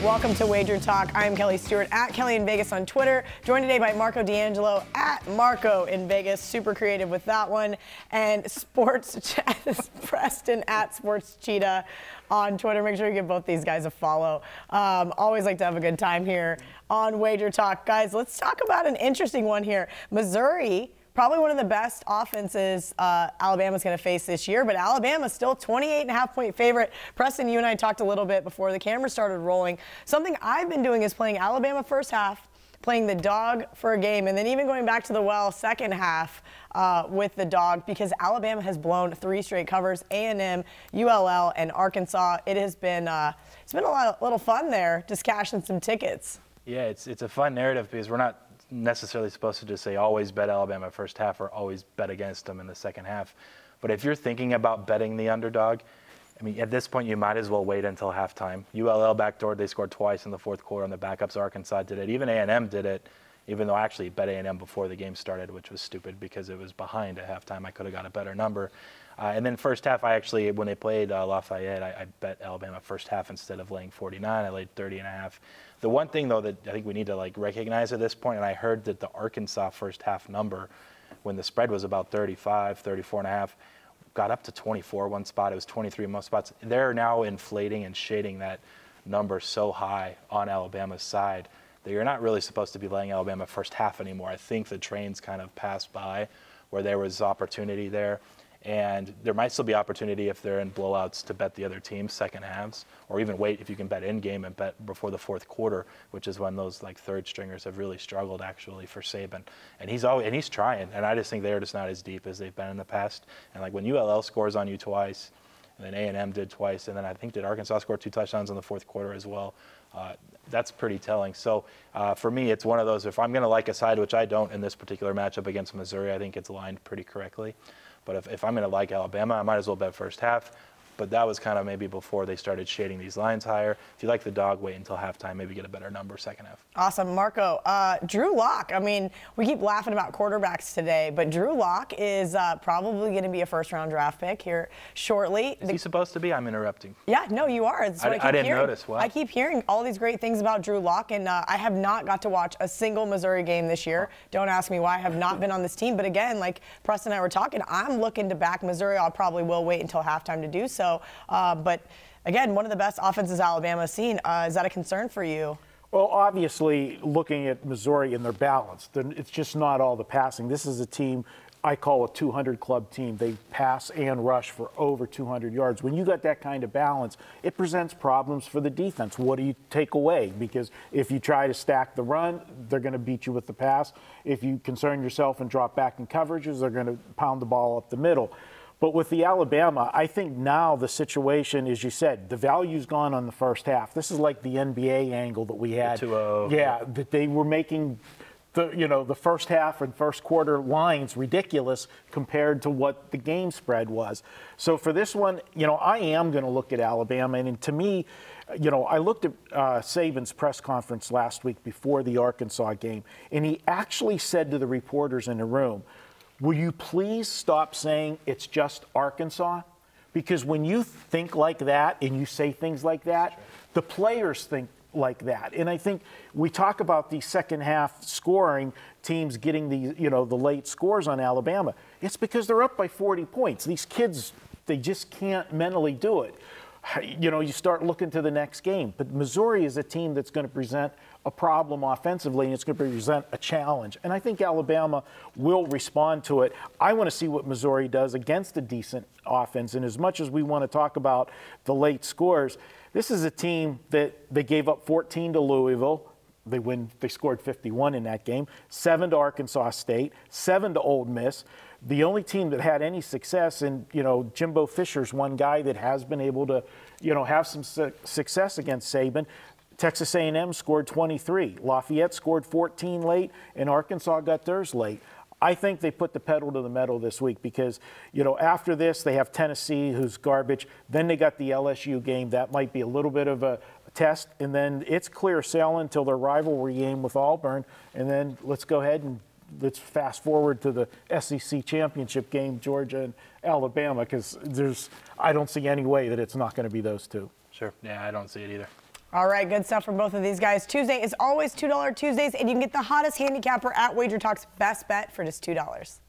Welcome to Wager Talk. I'm Kelly Stewart at Kelly in Vegas on Twitter. Joined today by Marco D'Angelo at Marco in Vegas. Super creative with that one. And Sports Preston at Sports Cheetah on Twitter. Make sure you give both these guys a follow. Always like to have a good time here on Wager Talk. Guys, let's talk about an interesting one here. Missouri, probably one of the best offenses Alabama's going to face this year, but Alabama's still 28.5-point favorite. Preston, you and I talked a little bit before the camera started rolling. Something I've been doing is playing Alabama first half, playing the dog for a game, and then even going back to the well second half with the dog, because Alabama has blown 3 straight covers, A&M, ULL, and Arkansas. It has been it's been a little fun there, just cashing some tickets. Yeah, it's a fun narrative because we're not necessarily supposed to just say always bet Alabama first half or always bet against them in the second half. But if you're thinking about betting the underdog, I mean, at this point you might as well wait until halftime. ULL backdoored, they scored twice in the fourth quarter, and the backups Arkansas did it. Even A&M did it, even though I actually bet A&M before the game started, which was stupid because it was behind at halftime. I could have got a better number. And then first half, I actually, when they played Lafayette, I bet Alabama first half instead of laying 49. I laid 30.5. The one thing, though, that I think we need to recognize at this point, and I heard that the Arkansas first half number, when the spread was about 35, 34.5, got up to 24 one spot. It was 23 in most spots. They're now inflating and shading that number so high on Alabama's side that you're not really supposed to be laying Alabama first half anymore. I think the train's kind of passed by where there was opportunity there. And there might still be opportunity if they're in blowouts to bet the other team's second halves, or even wait if you can bet in game and bet before the fourth quarter, which is when those third stringers have really struggled actually for Saban. And he's trying, and I just think they're just not as deep as they've been in the past. And when ULL scores on you twice, and then A&M did twice, and then I think did Arkansas score 2 touchdowns in the fourth quarter as well. That's pretty telling. So for me, it's one of those, if I'm going to like a side, which I don't in this particular matchup against Missouri, I think it's aligned pretty correctly. But if I'm going to like Alabama, I might as well bet first half. But that was kind of maybe before they started shading these lines higher. If you like the dog, wait until halftime, maybe get a better number second half. Awesome. Marco, Drew Lock. I mean, we keep laughing about quarterbacks today, but Drew Lock is probably going to be a first-round draft pick here shortly. Is he supposed to be? I'm interrupting. Yeah, no, you are. That's what I didn't notice. Wow. I keep hearing all these great things about Drew Lock, and I have not got to watch a single Missouri game this year. Don't ask me why. I have not been on this team. But again, like Preston and I were talking, I'm looking to back Missouri. I probably will wait until halftime to do so. But again, one of the best offenses Alabama's seen. Is that a concern for you? Well, obviously, looking at Missouri and their balance, it's just not all the passing. This is a team I call a 200 club team. They pass and rush for over 200 yards. When you got that kind of balance, it presents problems for the defense. What do you take away? Because if you try to stack the run, they're going to beat you with the pass. If you concern yourself and drop back in coverages, they're going to pound the ball up the middle. But with the Alabama, I think now the situation, as you said, the value's gone on the first half. This is like the NBA angle that we had. The 2-0. Yeah, that they were making the first half and first quarter lines ridiculous compared to what the game spread was. So for this one, I am going to look at Alabama. And to me, I looked at Saban's press conference last week before the Arkansas game, and he actually said to the reporters in the room, will you please stop saying it's just Arkansas? Because when you think like that and you say things like that, sure, the players think like that. And I think we talk about the second half scoring teams getting the late scores on Alabama. It's because they're up by 40 points. These kids, they just can't mentally do it. You start looking to the next game. But Missouri is a team that's going to present a problem offensively, and it's going to present a challenge. And I think Alabama will respond to it. I want to see what Missouri does against a decent offense. And as much as we want to talk about the late scores, this is a team that they gave up 14 to Louisville. They scored 51 in that game, 7 to Arkansas State, 7 to Ole Miss. The only team that had any success, and Jimbo Fisher's one guy that has been able to have some success against Saban. Texas A&M scored 23. Lafayette scored 14 late, and Arkansas got theirs late. I think they put the pedal to the metal this week because, after this, they have Tennessee, who's garbage. Then they got the LSU game. That might be a little bit of a test. And then it's clear sailing until their rivalry game with Auburn. And then let's go ahead and let's fast forward to the SEC championship game, Georgia and Alabama, because I don't see any way that it's not going to be those two. Sure. Yeah, I don't see it either. All right, good stuff from both of these guys. Tuesday is always $2 Tuesdays, and you can get the hottest handicapper at WagerTalk's best bet for just $2.